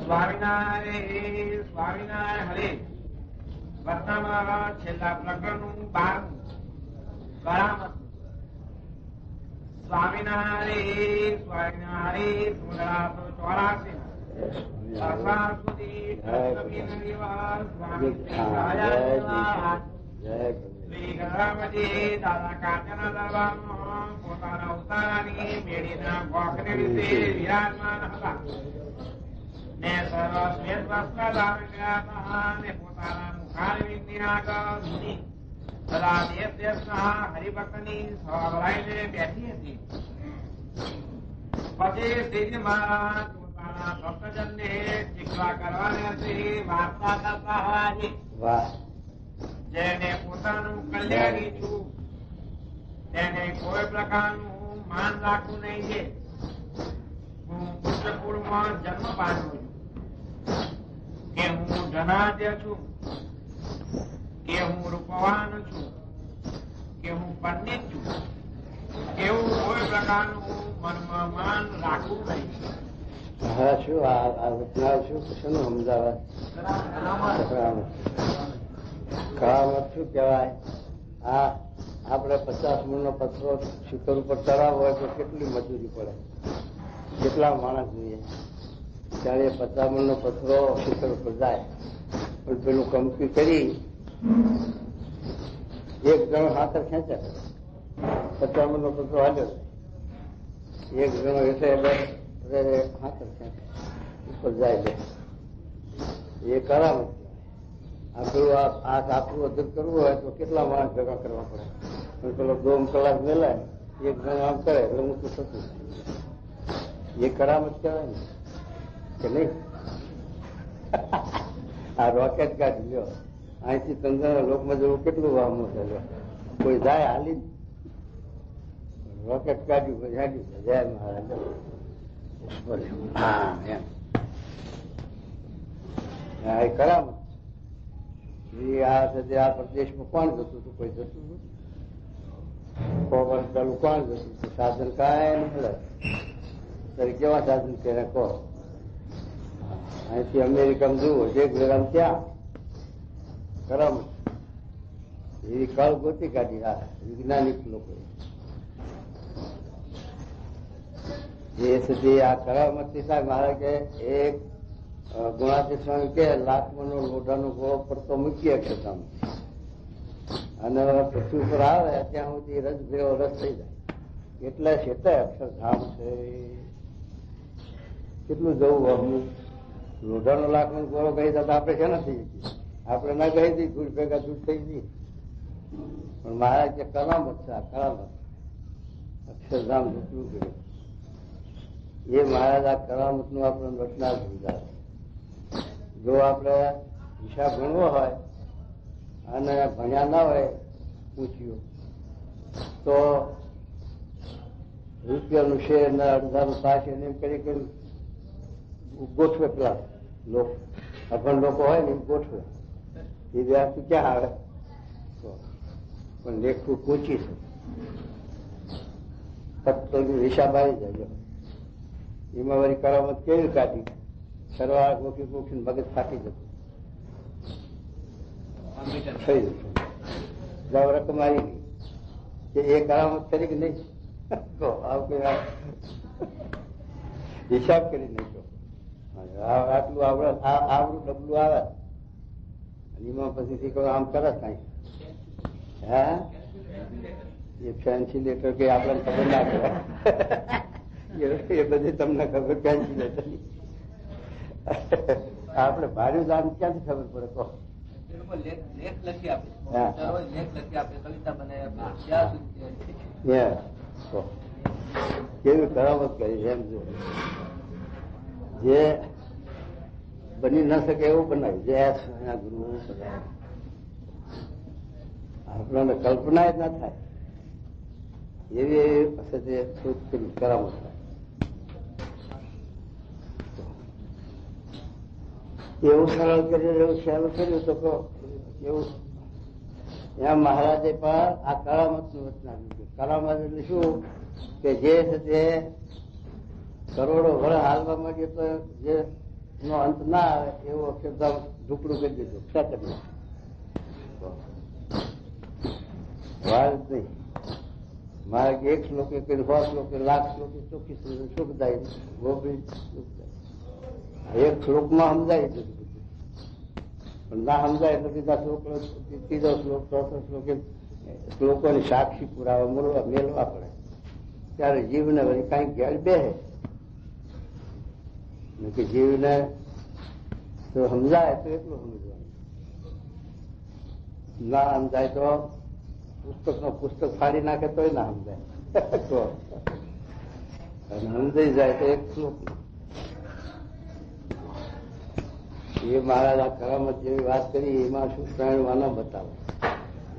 સ્વામિનારાયણ સ્વામિનારાયણ હરે. વતનામાં છેલ્લા પ્રકરણનું 12મું કરામત. સ્વામિનારાયણ સ્વામિનારાયણ 1684 સુધી શ્રી ગંગાજી દાદા કાંચના દરબારમાં પોતાના ઉતારાની મેળીના ગોખને વિશે વિરાજમાન હતા ને સરસ શ્વેત વસ્ત્ર ધારણ કર્યા હતા ને પોતાના મુખારવિંદની આગળ મુનિ તથા દેશ દેશના હરિભક્તની સભા ભરાઈને બેઠી હતી. પછી શ્રીજી મહારાજ પોતાના ભક્તજનને શિક્ષા કરવાની વાર્તા કરતા હતા. જેને પોતાનું કલ્યાણી છું તેને કોઈ પ્રકારનું માન રાખવું નહીં છે. હું ઉચ્ચ કુળમાં જન્મ પામ્યો છું કે હું ધનાઢ્ય છું કે હું રૂપવાન છું કે હું પંડિત છું એવું કોઈ પ્રકારનું મનમાં માન રાખવું નહીં. શું આ વચના શું શું સમજાવે? કરામત શું કહેવાય? આ આપણે 50 મણનો પથરો શિખર ઉપર ચડાવવો હોય તો કેટલી મજૂરી પડે, કેટલા માણસ જોઈએ ત્યારે 50 મણનો પથરો શિખર ઉપર જાય. પણ પેલું કંપી કરી એક જણો હાથર ખેંચે, 50 મણનો પથરો હાલ્યો, એક જણો એટલે હાથર ખેંચે ઉપર જાય છે. એ કરામત. પેલું આ આખું અધર કરવું હોય તો કેટલા માણસ ભેગા કરવા પડે. પણ પેલો 2 કલાક મેલાય, એક જણ આમ કરે એટલે હું તો થતું. એ કરામત કહેવાય ને કે નહીં? આ રોકેટ કાઢી લ્યો, અહીંથી તંત્ર લોકમાં જવું કેટલું વામનું છે. કોઈ જાય હાલી રોકેટ કાઢ્યું પછી હાડ્યું છે. જય મહારાજ. હા એમ એ કરામત. આ પ્રદેશમાં કોણ જતું હતું? કોઈ જતું હતું? 100 વર્ષ ચાલુ કોણ જતું હતું? સાધન કાંઈ નહીં મળે. ત્યારે કેવા સાધન તેને કહો? અહીંથી અમેરિકામાં જુઓ, એક જગ્યા ત્યાં કરામત એવી કળ ગોતી કાઢી. આ વૈજ્ઞાનિક લોકો જે સુધી આ કરામતથી સાહેબ મારે કે એક ગુણાતી સ્વામી કે લાખમાંનો લોઢાનો ગોળો પડતો મૂકી અક્ષરધામ અને પૃથ્વી ઉપર આવે ત્યાં સુધી રસ ભેળો રસ થઈ જાય. એટલે છે અક્ષરધામ છે. કેટલું જવું અમુક લોઢાનો લાખનો ગોળો કહી દે આપણે કે નથી, આપણે ના કહી દઈએ દૂધ ભેગા દૂધ થઈ જઈએ. પણ મહારાજ કે કરામત છે. આ કરામત અક્ષરધામ જેટલું કર્યું એ મહારાજ આ કરામત નું આપણને વચનાર સમજાવે. જો આપણે હિસાબ ભણવો હોય અને ભણ્યા ના હોય પૂછ્યું તો રૂપિયાનું શેર ને અડધાનું પાસે એમ કરી કરી ગોઠવે. પેલા લોકો અભણ લોકો હોય ને એ ગોઠવે. એ વ્યાસ ક્યાં આવે? પણ લેખું પૂછી છે તો હિસાબ આવી જાય. એમાં વળી કરામત કેવી કાઢી? સરવાળા ગોખી ગોખીને મગજ થાકી જતું થઈ જતું. રકમ આવી ગઈ કે એ કરામત કરી કે નહીં? હિસાબ કરી નાખ્યો. આટલું આવડું ડબલું આવે એમાં પછી આમ કરે કઈ હા એ ફેન્સી લેટર કે આપણને ખબર ના પડે એ બધી તમને ખબર ફેન્સી લેટર આપણે ભાડું દામ ક્યાંથી ખબર પડે? કહો. લેખ લખી આપે, કવિતા બનાવી કેવી કરામત કરી એમ જો જે બની ન શકે એવું બનાવ્યું. જે ગુરુ આપણને કલ્પના જ ના થાય એવી પાસે શોધ કરી કરામત. એવું સરળ કર્યું, એવું સહેલું કર્યું તો એવું એમ મહારાજે પણ આ કરામત નું વચન આપ્યું. કરામત એટલે શું કે જે છે તે કરોડો વર્ષ હાલવા માંડીએ તો જે નો અંત ના આવે એવું અક્ષરધામ ઝૂપડું કરી દીધું સેકન્ડમાં. વાર જ નહીં. મારે એક શ્લોકે કરી 100 શ્લોકે લાખ શ્લોકે ચોખ્ખી સુખદાયી ગોપી સુખદાયી એક શ્લોકમાં સમજાય છે પણ ના સમજાય એટલે બીજા શ્લોક ત્રીજો શ્લોક ચોથો શ્લોક શ્લોકોની સાક્ષી પુરાવા મેળવા પડે ત્યારે જીવને વળી કઈક ઘેર બેહે કે જીવને તો સમજાય તો એટલું સમજવાનું, ના સમજાય તો પુસ્તક ફાડી નાખે તોય ના સમજાય અને સમજાઈ જાય તો એક શ્લોક. એ મહારાજ આ કરામત જેવી વાત કરી એમાં શું પ્રાણવાનો બતાવો.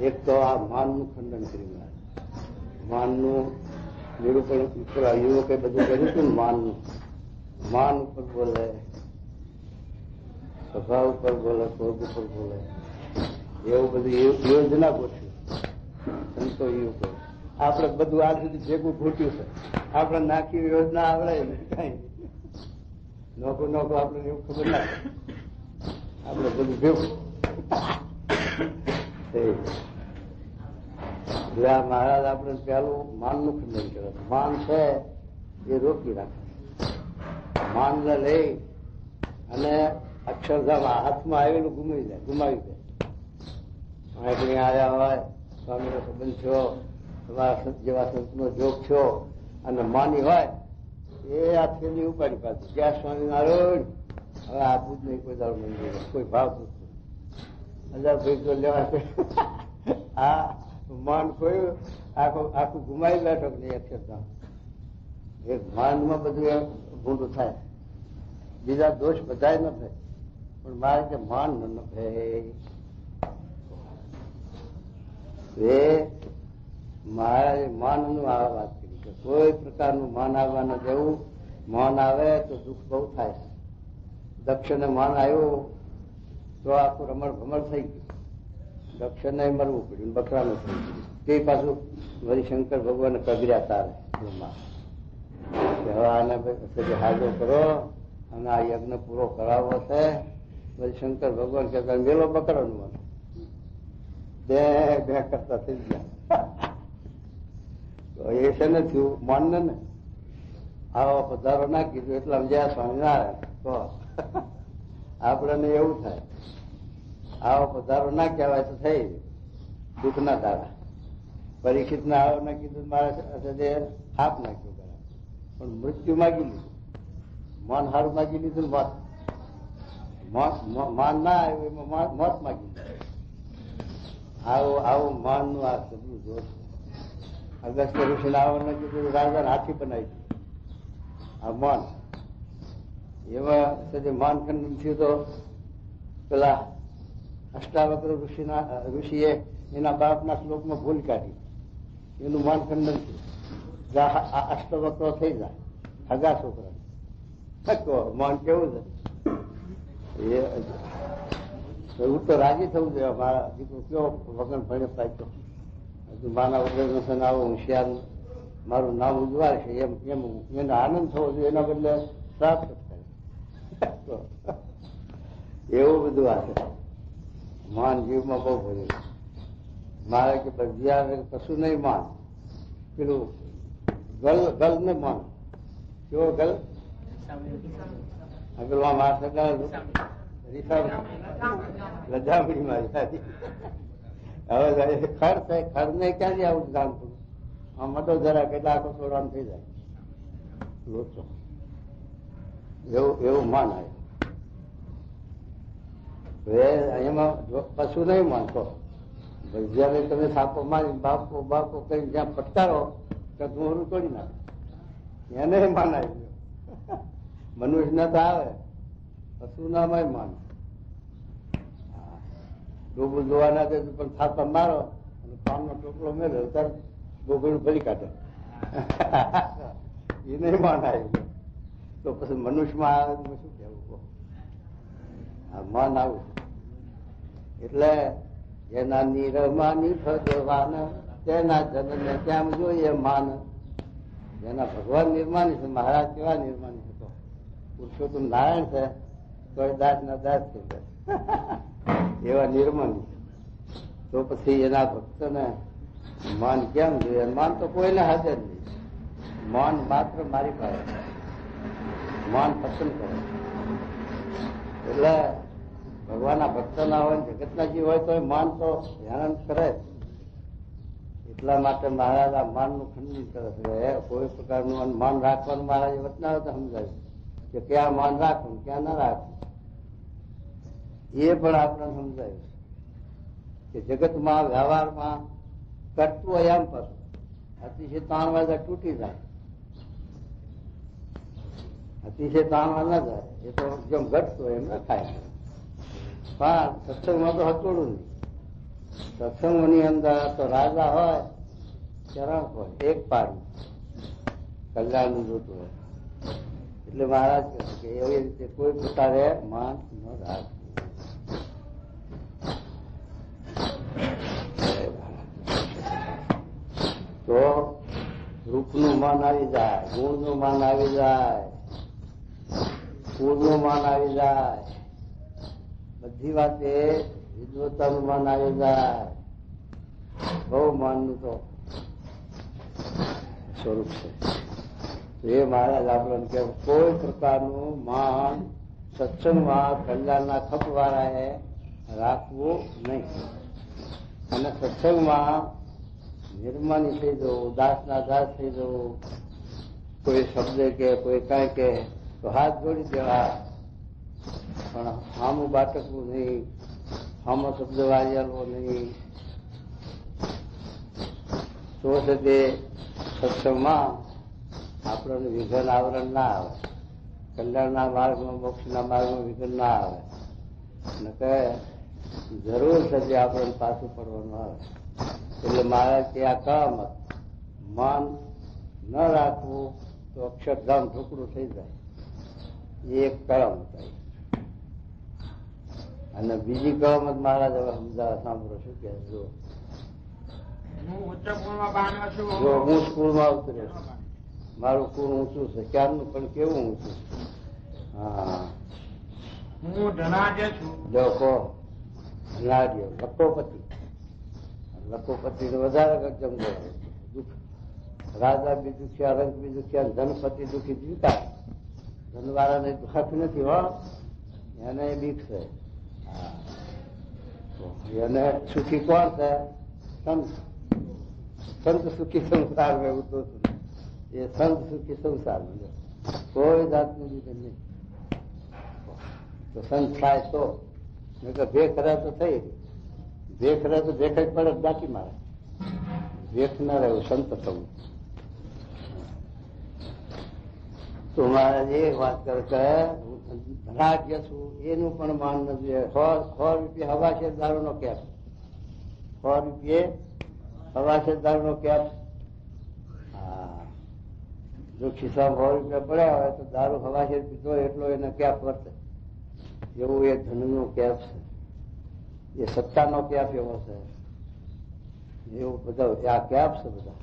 એક તો આ માનનું ખંડન કર્યું, માનનું નિરૂપણ યુવકે બધું કર્યું હતું ને માનનું. માન ઉપર બોલે, સ્વભાવ ઉપર બોલે, ક્રોધ ઉપર બોલે, એવું બધું યોજના ગોઠવી સંતો યુવકો. આપણે બધું આજ સુધી ભેગું ઘૂટ્યું છે, આપણે નાખી યોજના આવડે કઈ નોખું આપણે એવું ખબર ના આપણે બધું ભેગું. મહારાજ આપણે પેલું માનનું ખંડન કરે. માન છે એ રોકી રાખે, માનને લઈ અને અક્ષરધામ હાથમાં આવેલું ગુમાવી દે. અહીં આવ્યા હોય સ્વામીનો સંબંધ છો, તમારા સંત જેવા સંતનો જોગ છો અને માની હોય એ આ થેલી ઉપાડી પાછી જ્યાં સ્વામિનારાયણ હવે આપવું જ નહીં કોઈ દાડો મંદિર કોઈ ભાવ પૂછતું 1000 પૈસો લેવા. આ માન કોઈ આખું ગુમાવી બેઠો કે નહીં અક્ષરધામ. એક માનમાં બધું ભૂંડું થાય, બીજા દોષ બધા ન થાય પણ મારે કે માન ન થાય. એ મહારાજે માનનું આ વાત કરી કે કોઈ પ્રકારનું માન આવવા ન દેવું. માન આવે તો દુઃખ બહુ થાય. દક્ષને માન આવ્યું તો આખું રમણ ભમણ થઈ ગયું. દક્ષને મરવું પડ્યું, બકરાનું થઈ ગયું. તે પાછું વળી શંકર ભગવાન કગર્યા તારે હવે આને હાજો કરો અને આ યજ્ઞ પૂરો કરાવવો છે. પછી શંકર ભગવાન કહેતા મેલો બકરાનું મન બે કરતા થઈ ગયા. એ છે ને થયું માનને ને આવો પધારો ના કીધું એટલે સમજ્યા સ્વામિનારાયણ તો આપણને એવું થાય. આવો પધારો ના કહેવાય તો થઈ દુઃખ ના દાડા. પરીક્ષિત ના આવો ના કીધું મારે થાપ નાખ્યું પણ મૃત્યુ માગી લીધું. માન હારું માગી લીધું, માન ના આવ્યું એમાં મોત માગી લીધું. આવું માન નું આ સગલું જોશ. અગસ્ત્ય ઋષિ આવવાને કીધું રાજાને હાથી બનાવી દીધું. આ માન એમાં માન ખંડન થયું તો પેલા અષ્ટાવક્ર ઋષિએ એના બાપના શ્લોકમાં ભૂલ કાઢી, એનું માન ખંડન થયું. અષ્ટવક્રો થઈ જાય હગા છોકરા માન કેવું છે એવું તો રાજી થવું જોઈએ. મારા દીકરો કેવો વગન ભણે પાક્યો હજુ માના વગર આવો હોશિયાર મારું નામ ઉજવાય છે એમ એને આનંદ થવો જોઈએ. એના બદલે શ્રાપ થાય એવું બધું આ છે. માન જીવમાં બહુ ભર્યું. મારે કે બધી કશું નહીં માન. પેલું ગલ ને માન કેવો ગલ પેલું લજામણી મારી હતી. હવે ખર થાય ખર ને ક્યાંથી આવું જાણતું આ મટો જરા કેટલા આખો સોડાનું થઈ જાય લોચો એવું માન આવ્યું. એમાં પશુ નહીં માનતો. જયારે તમે સાપો મારી બાપો કઈ જ્યાં ફટકારો ત્યાં ધુમરું તોડી નાખે એને માન આવી ગયો. મનુષ્ય તો આવે પશુ નામાં માન. ડોબું જોવા ના દે પણ થાપા મારો અને પાનનો ટોકલો મેળ્યો ત્યારે ગોગળું ભરી કાઢે એને માન આવી ગયો. તો પછી મનુષ્યમાં આવે શું કેવું આ માન આવું. એટલે એના નિરમાની ભગવાન તેના જનને કેમ જોઈએ માન. જેના ભગવાન નિર્માણી છે, મહારાજ કેવા નિર્માણી હતો, પુરુષોત્તમ નારાયણ છે તો દાસ ના દાસ થઈ જાય એવા નિર્મલ. તો પછી એના ભક્તોને માન કેમ જોઈએ? માન તો કોઈને હાજર નહીં. માન માત્ર મારી પાસે, માન પસંદ કરે. એટલે ભગવાનના ભક્ત ના હોય, જગતના જીવ હોય તો માન તો ધ્યાન કરે. એટલા માટે મહારાજ આ માનનું ખંડન કરે છે. કોઈ પ્રકારનું માન રાખવાનું મહારાજે વચનાવે તો સમજાવ્યું કે ક્યાં માન રાખવું, ક્યાં ના રાખવું. એ પણ આપણે સમજાયું કે જગતમાં વ્યવહારમાં કરતું હોય એમ પર અતિશય તાણ વાળા તૂટી જાય, અતિશય તાણવા ના જાય. એ તો જેમ ઘટતું હોય એમ રખાય. પણ સત્સંગમાં તો હતોડું નહીં. સત્સંગની અંદર તો રાજા હોય, ચરણ હોય, એક પાડી કલ્યાણનું જોતું હોય. એટલે મહારાજ કહે કે એવી રીતે કોઈ પ્રકારે માન ન રાખવું. તો રૂપનું માન આવી જાય, ગુણનું માન આવી જાય, કુળનું માન આવી જાય, બધી વાતે વિદ્વતાનું માન આવી જાય. બહુ માનનું તો સ્વરૂપ છે. એ મહારાજ આપણને કે કોઈ પ્રકારનું માન સત્સંગમાં કલ્યાણના ખપવાળાએ રાખવું નહીં. અને સત્સંગમાં નિર્માની થઈ જવું, દાસના દાસ થઈ જવું. કોઈ શબ્દ કે કોઈ કાંઈ કે તો હાથ જોડી દેવા, પણ સામું બાટકવું નહીં, સામો શબ્દ વાળવો નહીં. તો છે તે સત્સંગમાં આપણને વિઘન આવરણ ના આવે. કલ્યાણના માર્ગમાં, મોક્ષના માર્ગમાં વિઘન ના આવે. ને કહે જરૂર છે જે આપણને પાછું પડવાનું આવે. એટલે મહારાજ કે આ કામ માન ન રાખવું તો અક્ષરધામ ઢોકળું થઈ જાય. એ એક કર્મ થાય. અને બીજી કર્મ જ મહારાજ હવે સમજાવે. સાંભળો શું કે જો હું સ્કૂલમાં ઉતર્યો, મારું કુળ ઊંચું છે ક્યારનું, પણ કેવું ઊંચું? હા, હું ધનાઢ્ય છું. જો કહો ધનાઢ્ય, લખોપતિ. લખોપતિ તો વધારે જમતો દુઃખ. રાજા બી દુખ્યા, રંગ બી દુખ્યા, ધનપતિ દુઃખી જીવતા. ધનવાળાને દુખાતું નથી હો, એને બીક છે. એને સુખી કોણ છે? સંત. સંત સુખી સંસાર મેં ઉતો એ સંત સુખી સંસાર મળે. કોઈ જાતનું બીજું નહીં. તો સંત થાય તો ભેખ રહે તો થઈ. ભેખ રહે તો ભેખ જ પડે, બાકી મારે ભેખ ના રહેવું, સંત થવું. તો મારે એ વાત કરે કે હું ધનાઢ્ય છું એનું પણ માન નથી. 100 રૂપિયા હવાશેર દારૂનો કેપ, 100 રૂપિયે હવાશેર દારૂનો કેપ. હા, જો ખિસ્સામાં 100 રૂપિયા પડ્યા હોય તો દારૂ હવાશેર પીધો એટલો એને કેપ વર્તે. એવું એ ધનનો કેપ છે, એ સત્તાનો કેપ એવો છે. એવું બધા આ કેપ છે. બધા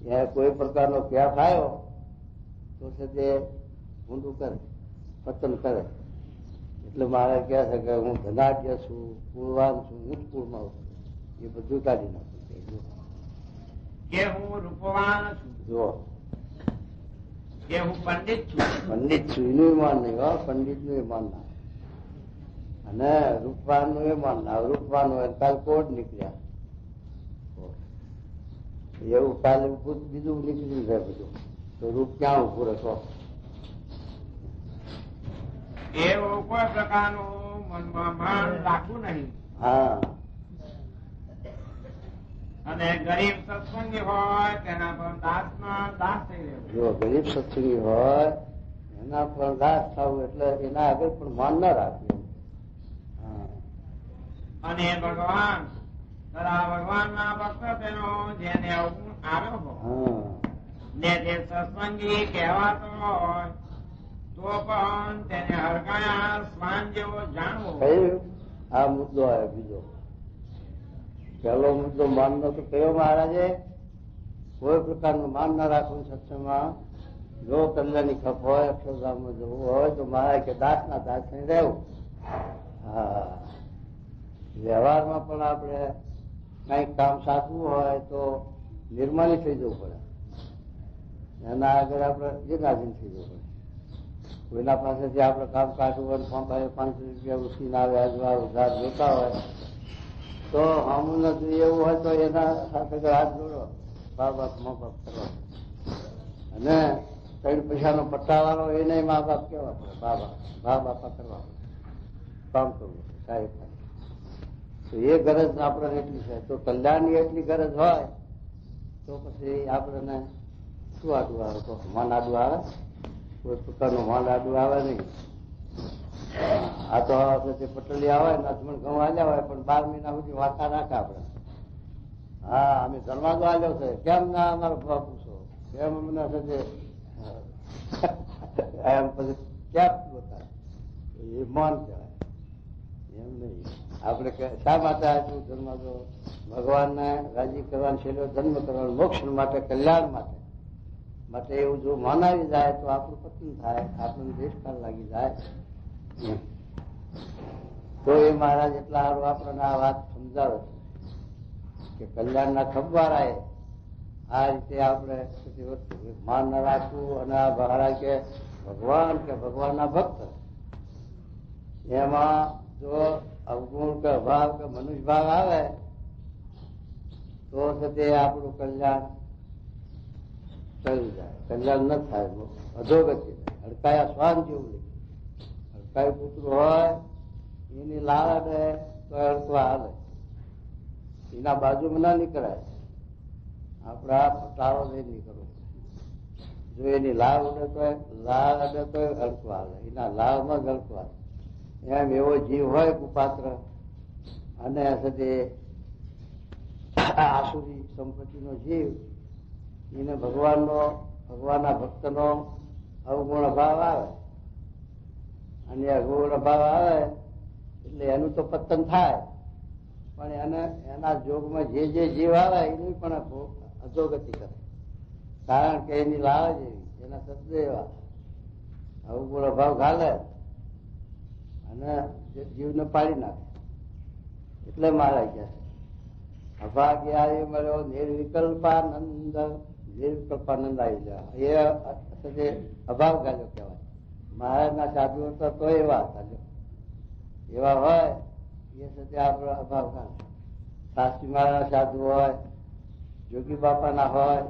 ત્યાં કોઈ પ્રકારનો કેપ આવ્યો તો છે તે ઊંડું કરે, પતન કરે. એટલે મારે કહે છે કે હું ધનાઢ્ય છું, કુળવાન છું, હું જ કુળમાં છું. એ બધું કાઢી નાખું. કે હું રૂપવાન છું, જો કે હું પંડિત છું. પંડિત છું એનું માન નહીં હો, પંડિત નું એ માન ના. અને રૂપવાન નું એ માન ના. રૂપવાન હોય કાલ કોડ નીકળ્યા, એવું કાલે બીજું નીકળી જાય બધું. તો રૂપ ક્યાં ઉભું રહેશો? એવું કોઈ પ્રકારનું મનમાં માન રાખવું નહીં. હા, અને ગરીબ સત્સંગી હોય તેના પર દાસમાં દાસ થઈ રહ્યો. જો ગરીબ સત્સંગી હોય એના પર દાસ થવું એટલે એના આગળ પણ માન ના રાખવું. અને ભગવાન ભગવાનના ભક્ત તેનો જેને અવગુણ આવ્યો હોય ને જે સત્સંગી કહેવાતો હોય તો પણ તેને હરગાયા સ્વાન જેવો જાણવો. આ મુદ્દો આવ્યો બીજો. પહેલો મુદ્દો માનનો તો કયો મહારાજે? કોઈ પ્રકારનું માન ના રાખવું સત્સંગમાં. જો કલ્યાણની ખપ હોય, અક્ષરધામમાં જવું હોય તો મારે કે દાસના દાસ થઈ રહેવું. હા, વ્યવહારમાં પણ આપણે કઈક કામ સાચવું હોય તો નિર્માની થઈ જવું પડે. એના આગળ આપણે જીર્ણાધીન થઈ જવું પડે. કોઈના પાસેથી આપણે કામ કાઢવું હોય, 5 રૂપિયા ઉછીને આવે, અજવાર ઉધાર જોતા હોય તો હમું નથી એવું હોય તો એના સાથે હાથ જોડો, બા બાપ મા બાપ કરવા. અને 3 પૈસાનો પટ્ટાવાળો એને મા બાપ કેવા પડે, બા બાપા કરવા પડે, કામ કરવું સાહેબ. તો એ ગરજ આપણે એટલી છે. તો કલ્યાણની એટલી ગરજ હોય તો પછી આપણને શું આડું આવે? તો મન આડું આવે? કોઈ પ્રકારનું મન આડું આવે નહીં. આ તો પટલી આવે ને અજમણ ઘઉં હાલ્યા હોય પણ 12 મહિના સુધી વાંકા રાખે આપણે. હા, અમે ધર્માદો હાલ્યો છે, કેમ ના અમારો ભાવ પૂછો, કેમ અમને સાથે એમ પછી ક્યાં બતાવે? એ મન કહેવાય, એમ નહીં. આપણે શા માટે આપ્યું ધર્માદો? ભગવાનને રાજી કરવાનો, છેલ્લો જન્મ કરવાનો, મોક્ષ માટે, કલ્યાણ માટે એવું જો મન આવી જાય તો આપણું પતન થાય, આપણને દેશકાળ લાગી જાય. તો એ મહારાજ એટલા સારું આપણને આ વાત સમજાવે છે કે કલ્યાણના ખબવાળાએ આ રીતે આપણે માન ન રાખવું. અને આ મહારાજ કે ભગવાનના ભક્ત એમાં જો અવગુણ કે અભાવ કે મનુષ્ય ભાવ આવે તો તે આપણું કલ્યાણ ચડી જાય, કલ્યાણ ન થાય, અધોગતિ થાય. હડકાયા શ્વાન જેવું નહીં. હડકાયું કૂતરું હોય એની લાડ તો હડકવા હાલે, એના બાજુમાં ના નીકળાય. આપડા પટાળો નહીં નીકળવો. જો એની લાળ ઉડે તો હડકવા હાલે, એના લાળમાં જ હડકવા. એમ એવો જીવ હોય કુપાત્ર અને આસુરી સંપત્તિનો જીવ, એને ભગવાનના ભક્તનો અવગુણ ભાવ આવે. અને અવગુણ ભાવ આવે એટલે એનું તો પતન થાય, પણ એના જોગમાં જે જીવ આવે એની પણ અધોગતિ કરે. કારણ કે એની લાળ જેવી, એના શબ્દ એવા અવગુણ ભાવ ઘાલે અને જીવને પાડી નાખે. એટલે મારા ગયા અભાગ્ય મળ્યો નિર્વિકલ્પાનંદ. નિર્વિકલ્પાનંદ આવી જાય એ અભાવ ગાલ્યો કહેવાય. મહારાજના સાધુ હતા તો એવા હોય એ સાથે આપડે અભાવ ગાલે. શાસ્ત્રી મહારાજના સાધુ હોય, જોગી બાપાના હોય,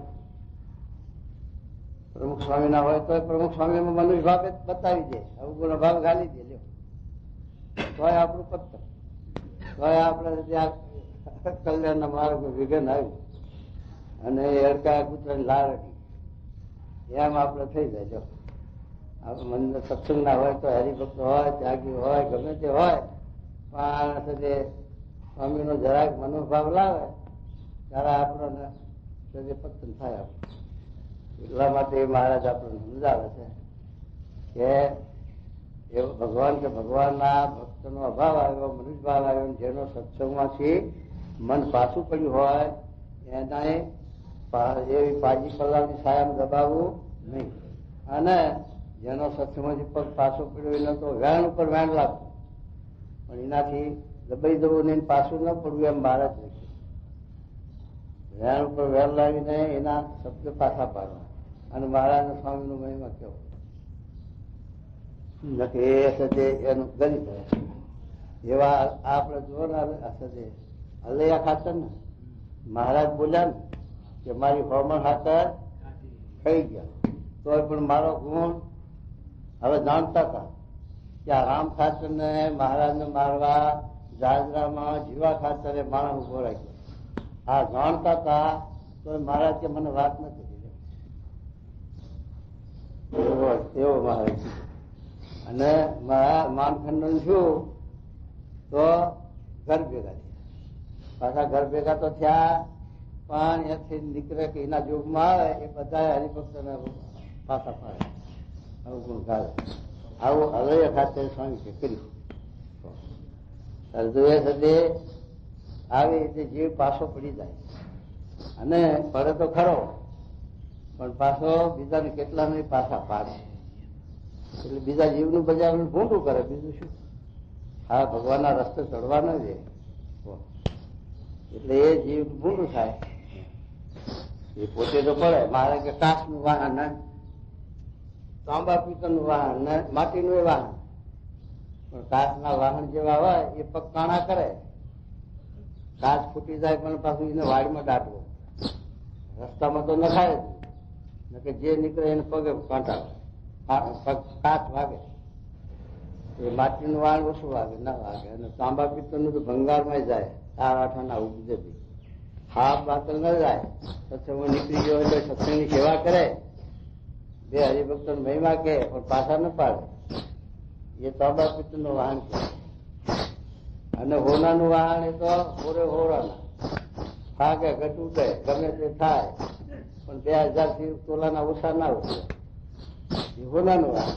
પ્રમુખ સ્વામીના હોય તો પ્રમુખ સ્વામીમાં મનુષ્ય ભાવે બતાવી દે, અવગુણ ભાવ ગાલી દે. લ્યો તોય આપણું પત્તર, તોય આપણે ત્યાં કલ્યાણના માર્ગ વિઘન આવ્યું અને હડકાયા કૂતરાની લારડી એમ આપણે થઈ જાય. જો આપણે મનને સત્સંગ ના હોય તો હરિભક્ત હોય, ત્યાગી હોય, ગમે તે હોય, પણ સ્વામીનો જરાક મનોભાવ લાવે ત્યારે આપણને પતન થાય. એટલા માટે મહારાજ આપણને સમજાવે છે કે એવો ભગવાનના ભક્તનો અભાવ આવ્યો, મનુષ્ય ભાવ આવ્યો, જેનો સત્સંગમાંથી મન પાછું પડ્યું હોય એના એવી પાજી પલ્લાની છાયામાં દબાવવું નહીં. અને જેનો સત્સંગમાંથી પગ પાછો પડ્યો એને તો વેણ ઉપર વેણ લાગતું, પણ એનાથી દબાઈ જવું નહીં, પાછું ન પડવું એમ મહારાજ લખ્યું. વેણ ઉપર વેણ લાવીને એના શબ્દ પાછા પાડવા. અને મહારાજના સ્વામીનો મહિમા કેવો એનું ગણિત એવા આપણે જોનાર અલૈયા ખાતર ને મહારાજ બોલ્યા ને કે મારી હોમણ ખાતર ખાઈ ગયા તો પણ મારો ગુણ હવે જાણતા હતા કે આ રામ ખાતર ને મહારાજને મારવા જાજરામાં જીવા ખાતરે માણસ ઉભો રાખ્યો. આ જાણતા હતા તો મહારાજ કે મને વાત નથી એવો મહારાજ. અને માનખંડન છું તો ઘર ભેગા થયા. પાછા ઘર ભેગા તો થયા પણ એથી નીકળે કે એના જોગમાં આવે એ બધા હરિભક્તોને પાછા પાડે, અવગુણ ગાળે. આવું અલય ખાતે સ્વામી કે કર્યું. અર્જુએ સદે આવી રીતે જીવ પાછો પડી જાય અને પડે તો ખરો પણ પાછો બીજાને કેટલા નહીં પાછા પાડે. એટલે બીજા જીવનું બજારનું ભૂંડું કરે, બીજું શું. હા, ભગવાનના રસ્તે ચડવા ન દે એટલે એ જીવ ભૂંડું થાય. એ પોતે તો પડે. મારે કે કાચનું વાહન, તાંબા પિત્તળનું વાહન ને માટીનું એ વાહન. પણ કાચના વાહન જેવા હોય એ પગ કાણા કરે. કાચ ફૂટી જાય પણ પાછું એને વાડીમાં દાટવો. રસ્તામાં તો નખાય જ કે જે નીકળે એને પગે કાંટા કાચ વાગે. એ માટીનું વાહન ઓછું વાગે, ના વાગે. અને તાંબા પિત્તળનું તો ભંગારમાં જાય. 7-8 આના ઉપજતી હાફ બાતલ ન જાય. સત્સંગમાં નીકળી ગયો એટલે સત્સંગની સેવા કરે, 2 હરિભક્તો મહિમા કે, પણ પાછા ન પાડે. એ તાંબા પિત્તળનું વાહન કે. અને હોનાનું વાહન એ તો હોરે હોરાના થાકે ઘટુટે ગમે તે થાય, પણ 2000 તોલાના ઓછા ના ઉઠે. એ હોનાનું વાહન.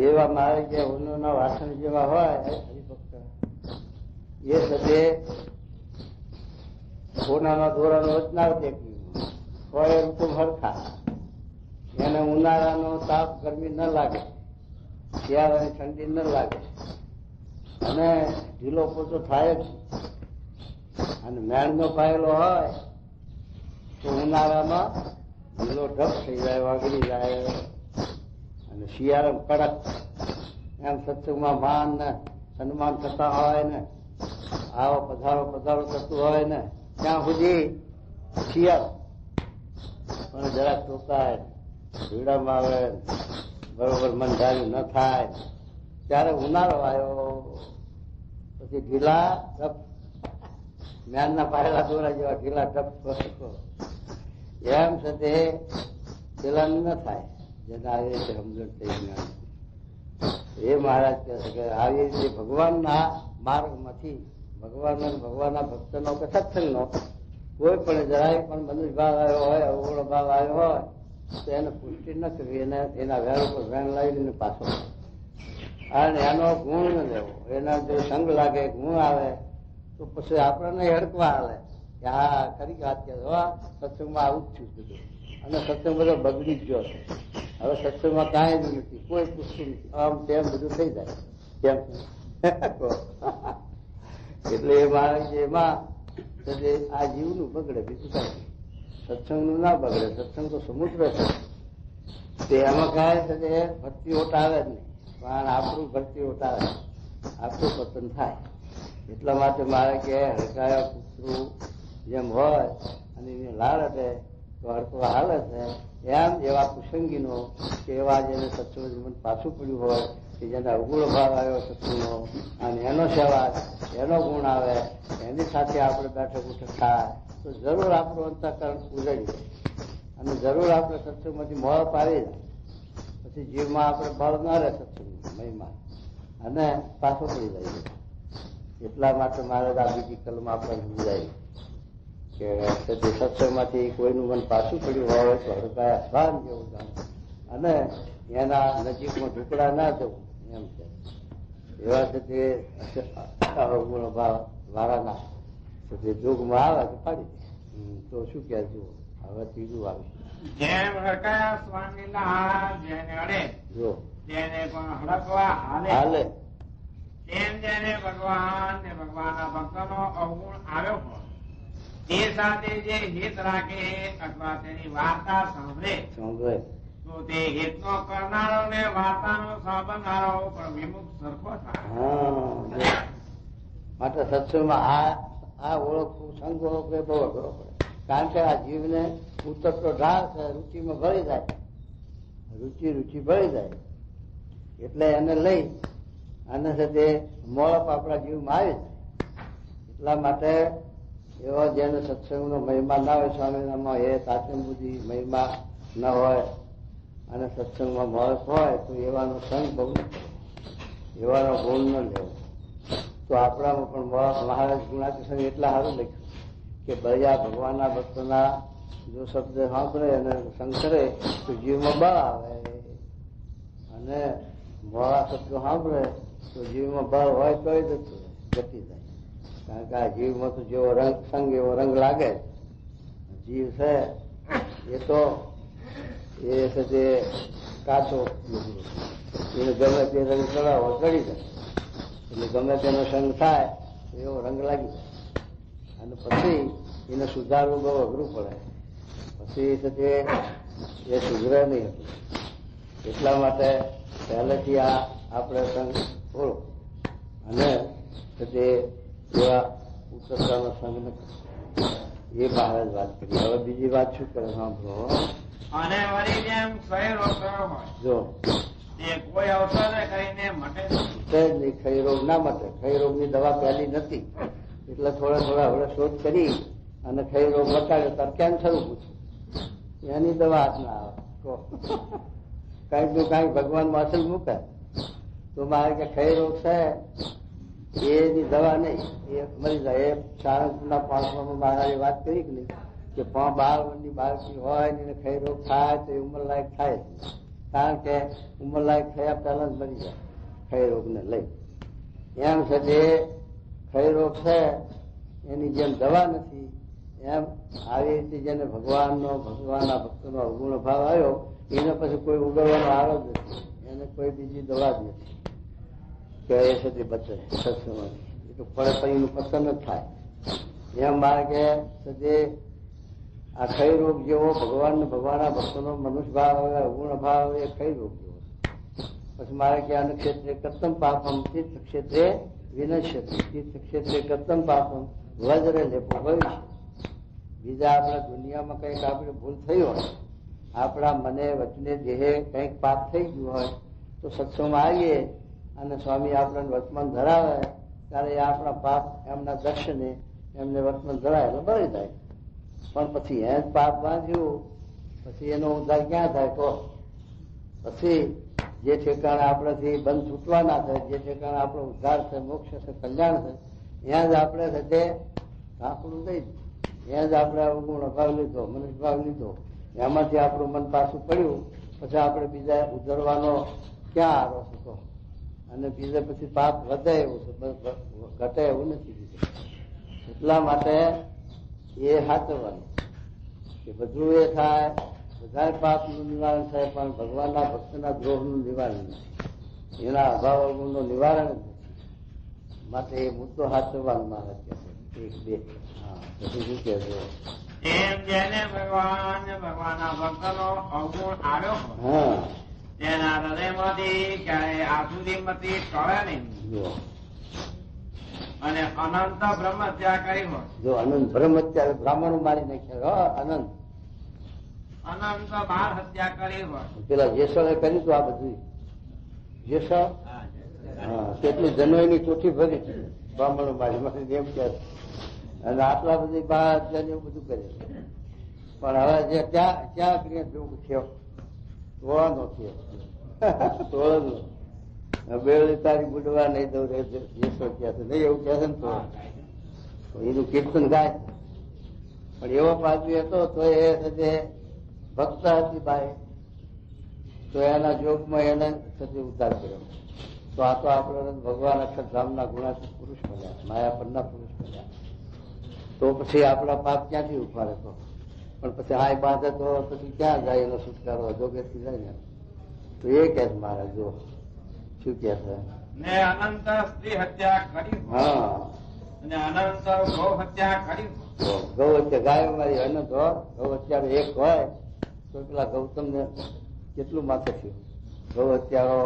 એવા મારે જે હોનાના વાસણ જેવા હોય હરિભક્ત, એ સદે હોનાના દોરાનો રચનાર દેખી હોય ઋતુ હરખા. એને ઉનાળાનો તાપ ગરમી ન લાગે, શિયાળાની ઠંડી ન લાગે, અને ઢીલો પોતો થાય જ. અને મેળનો પાયેલો હોય તો ઉનાળામાં ઢીલો ઢપ થઈ જાય, વાગડી જાય. અને શિયાળામાં કડક. એમ સત્સંગમાં માન ને સન્માન થતા હોય ને, આવો પધારો થતું હોય ને, ત્યાં સુધી શિયાળો પણ જરાક ટોકાય, ભીડામાં આવે, બરોબર મન ધાર્યું ન થાય. ત્યારે ઉનાળો આવ્યો પછી ઢીલા ઢપ, જ્ઞાનના પાયેલા દોરા જેવા ઢીલા ઢપ એમ છે તે પેલા ન થાય. જેને આવી રીતે સમજણ થઈ જ્ઞાન. એ મહારાજ કહે છે કે આવી રીતે ભગવાનના માર્ગમાંથી ભગવાનના ભક્તનો કે સત્સંગનો કોઈ પણ જરાય પણ મનુષ્ય ભાવ આવ્યો હોય, અવગુણ ભાવ આવ્યો હોય તો એને પુષ્ટિ ન કરવી. એને એના વેર ઉપર વેણ લાવીને પાછો, અને એનો ગુણ ન લેવો. એના જો સંગ લાગે, ગુણ આવે તો પછી આપણને હડકવા આવે કે હા ખરી વાત કે સત્સંગમાં આવું જ થયું બધું. અને સત્સંગ બધો બગડી જ ગયો છે. હવે સત્સંગમાં કાંઈ જ નથી, કોઈ પૂછતું નથી, આમ તેમ બધું થઈ જાય. કેમ એટલે એ મારે એમાં આ જીવનું બગડે, બીજું કાંઈ સત્સંગનું ના બગડે. સત્સંગ તો સમુદ્ર છે, તે એમાં કાંઈ છે તે ભરતી ઓટ આવે જ નહીં. પણ આપણું ભરતી ઓટ આવે, આપણું પતન થાય. એટલા માટે મારે કે હડકાયા કૂતરું જેમ હોય અને એને લાળ હટે તો હડકવા હાલે છે, એમ એવા કુસંગીનો કે એવા જેને સત્સંગ જીવન પાછું પડ્યું હોય, કે જેને અવગુણ ભાવ આવ્યો સત્સંગનો, અને એનો સેવા, એનો ગુણ આવે, એની સાથે આપણે બેઠક ઉઠક થાય તો જરૂર આપણું અંતઃકરણ ઉજળી જાય. અને જરૂર આપણે સત્સંગમાંથી મોહ પાડી જાય. પછી જીવમાં આપણે બળ ન રહે સત્સંગ મહિમા, અને પાછો પડી જાય. એટલા માટે મારે આ બીજી કલમ આપણે સમજાય કે સત્સંગમાંથી કોઈનું મન પાછું પડ્યું હોય તો હડકાયા સ્વાન જેવું જાણ, અને એના નજીકમાં ઢુકડા ના જવું. એમ છે એવા છે તે અવગુણ ભાવ વાળાના તે જોગમાં આવે તો પાડી દે. તો શું કે જુઓ હવે ત્રીજું આવે. જેમ હડકાયા સ્વામી લાલ જેને અડે જો તેને પણ હડકવા હાલે. તેમ જેને ભગવાન ને ભગવાનના ભક્તનો અવગુણ આવ્યો હોય તે સાથે જે હિત રાખે અથવા તેની વાર્તા સાંભળે તો તે હિતનો કરનારો ને વાર્તાનો સાંભળનારો પણ વિમુખ સરખો થાય. માટે સત્સંગમાં આ ઓળખવું, સંઘ ઓળખવું એ બહુ અઘરો પડે. કારણ કે આ જીવને ઉતરતો ઢાળ છે, રુચિમાં ભળી જાય, રુચિ ભળી જાય. એટલે એને લઈ અને તે મોળપ આપણા જીવમાં આવી જાય. એટલા માટે એવો જેને સત્સંગનો મહિમા ના હોય, સ્વામિનારાયણમાં એ તાત્મ બુદ્ધિ મહિમા ન હોય અને સત્સંગમાં મોળપ હોય તો એવાનો સંગ બહુ ન કરે, એવાનો ગુણ ન લેવો. તો આપણામાં પણ મહારાજ ગુણાતીસંગ એટલા સારું લખ્યું કે બળિયા ભગવાનના ભક્તોના જો શબ્દ સાંભળે અને સંગ કરે તો જીવમાં બળ આવે, અને મોડા શબ્દો સાંભળે તો જીવમાં બળ હોય તોય જતું ઘટી જાય. કારણ કે આ જીવમાં તો જેવો રંગ સંગ એવો રંગ લાગે. જીવ છે એ તો એ છે તે કાચો એને ગમે તે રંગ ચડાવો ચડી જાય એટલે ગમે તેનો સંગ થાય એવો રંગ લાગી જાય અને પછી એને સુધારવું બહુ અઘરું પડે પછી છે તે એ સુધરે નહીં એટલા માટે પહેલેથી આપણે સંગ થોડો અને તે એવા ઉતરતાનો સંગ નથી એ બહાર જ વાત કરી. હવે બીજી વાત શું કરે સાંભળો. અને વળી જેમ ક્ષય રોગ થયો હોય જો તે કોઈ અવસરે કરીને મટે નહીં, ક્ષય રોગ ના મટે. ક્ષય રોગની દવા પહેલી નથી એટલે થોડા હવે શોધ કરી અને ક્ષય રોગ મટાડ્યો તાર કેન્સર પૂછ્યું એની દવા હાથ ના આવે કઈક જો કઈક ભગવાનમાં અસલ મૂકે તો મારે કે ક્ષય રોગ છે એની દવા નહીં એ મરી જાય. એ સારંગપુરના પાંચમાં મહારાજે વાત કરી કે નહીં કે 12 વર્ષની બાળકી હોય ને ક્ષય રોગ થાય તો એ ઉંમર લાયક થાય જ, કારણ કે ઉંમર લાયક થયા પહેલા જ મરી જાય ક્ષય રોગને લઈ. એમ છે જે ક્ષય રોગ છે એની જેમ દવા નથી એમ આવી રીતે જેને ભગવાનના ભક્તનો અવગુણ ભાવ આવ્યો એને પછી કોઈ ઉગડવાનો આરો જ નથી, એને કોઈ બીજી દવા જ નથી કે એ સુધી બચે સત્સંગમાંથી. એ તો પડે પછી એનું પસંદ જ થાય. એમ મારે કે આ ક્ષય રોગ જેવો ભગવાનના ભક્તોનો મનુષ્ય ભાવ આવે અવગુણ ભાવ આવે એ ક્ષય રોગ જેવો. પછી મારે કે આને ક્ષેત્રે કર્તમ પાપમ તીર્થ ક્ષેત્રે વિનશ્યતિ તીર્થ ક્ષેત્રે કર્તમ પાપમ વજ્રે લેપો ભવિષ્ય. બીજા આપણા દુનિયામાં કંઈક આપણે ભૂલ થઈ હોય, આપણા મને વચને દેહે કંઈક પાપ થઈ ગયું હોય તો સત્સંગમાં આવીએ અને સ્વામી આપણને વર્તમાન ધરાવે ત્યારે એ આપણા પાપ એમના દર્શને એમને વર્તમાન ધરાવે એટલે બળી જાય. પણ પછી એ જ પાપ બાંધ્યું પછી એનો ઉદ્ધાર ક્યાં થાય? તો પછી જે ઠેકાણે આપણાથી બંધ છૂટવાના થાય, જે ઠેકાણે આપણો ઉદ્ધાર છે, મોક્ષ છે, કલ્યાણ છે, ત્યાં જ આપણે તે ઢાંકણું દઈ દીધું. ત્યાં જ આપણે અવગુણ ભાવ લીધો, મનુષ્ય ભાવ લીધો, એમાંથી આપણું મન પાછું પડ્યું. પછી આપણે બીજા ઉધરવાનો ક્યાં આરો હતો? અને બીજે પછી પાપ વધે એવું છે, ઘટે એવું નથી બીજું. એટલા માટે એ સાચવવાનું કે બધું એ થાય, બધા પાપનું નિવારણ થાય, પણ ભગવાનના ભક્તના દ્રોહનું નિવારણ નથી, એના અભાવ અવગુણનું નિવારણ જ નથી. માટે એ મુદ્દો સાચવવાનો મારે કે એક બે. હા, પછી શું કહેજો? એમ જેને ભગવાનના ભક્તનો અવગુણ આવ્યો હોય હા તેના હૃદયમાંથી ક્યારેય આસુરીમતી ટળે નહીં અને અનંત બ્રહ્મત્યા કરી હોય. જો અનંત બ્રહ્મત્યા બ્રાહ્મણો મારી નાખ્યા અનંત બાળ હત્યા કરી હોય. પેલા જેસળે કર્યું હતું આ બધું. જેસળ કેટલી જનોઈની કોઠી ભરી બ્રાહ્મણો મારી એમ કે અને આટલા બધી બાળ હત્યા એવું બધું કરે. પણ હવે જે ક્યાં ક્રિયા જોવું થયો તોળાનો થયો તોળનો બેવડી તારી બુડવા નહીં દઉં જેસો ક્યાં છે નહીં એવું કહે છે ને તો એનું કીર્તન ગાય. પણ એવો પાછું હતો તો એ ભક્ત હતી બાઈ તો એના જોગમાં એને થતી ઉદ્ધાર કર્યો. તો આ તો આપણે ભગવાન અક્ષરધામના ગુણાથી પુરુષ બન્યા, માયાપરના પુરુષ બન્યા. તો પછી આપણા પાપ ક્યાંથી ઉપાડે? તો પણ પછી હાય બાંધે તો પછી ક્યાં જાય એનો છુટકારો? જોગેથી જાય ને. તો એ કે મારે જો શું કે છે ને અનંત સ્ત્રી હત્યા કરી. હા અને અનંત ગૌ હત્યા કરી. ગૌ હત્યા ગાયો મારી અનંત હોય, ગૌ હત્યારો એક હોય તો પેલા ગૌતમ ને કેટલું માથે થયું? ગૌ હત્યારો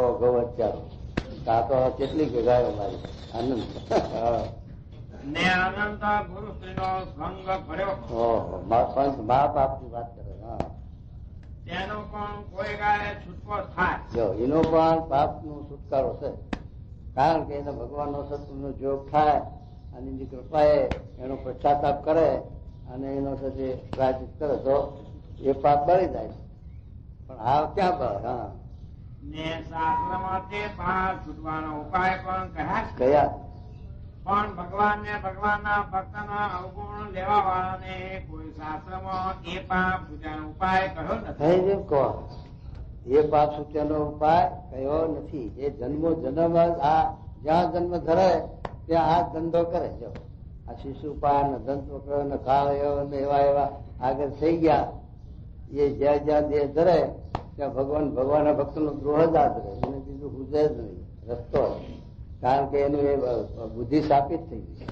આ તો કેટલી ગાયો મારી આનંદ. ને અનંત ગુરુ સ્ત્રીનો સંગ કર્યો. પંચ મહાપાપની વાત કરે. હા તેનો પણ કોઈ ગાય છૂટકો થાય. જો એનો પણ પાપનો છુટકારો છે, કારણ કે એને ભગવાનનો સત્સંગનો જોગ થાય અને એની કૃપાએ એનો પશ્ચાતાપ કરે અને એનો સાથે પ્રાયચિત કરે તો એ પાપ બળી જાય. પણ હાવ ક્યાં બળે? હા ને શાસ્ત્રમાંથી પાપ છૂટવાનો ઉપાય પણ કયા? પણ ભગવાનના ભક્તના અવગુણ લેવા વાળાને કોઈ શાસ્ત્રમાં એ પાપ છૂટ્યાનો ઉપાય કહ્યો નથી. કહો એ પાપ છૂટ્યાનો ઉપાય કયો નથી. એ જન્મ આ જ્યાં જન્મ ધરે ત્યાં આ ધંધો કરે. જો આ શિશુપાન, દંતવક્ર, કાળયો ને એવા આગળ થઈ ગયા એ જ્યાં જ્યાં દેહ ધરે ત્યાં ભગવાનના ભક્તનો દ્રોહ જ આ ધરે, એને બીજું હુજે જ નહીં રસ્તો, કારણ કે એનું એ બુદ્ધિ સ્થાપિત થઈ ગઈ.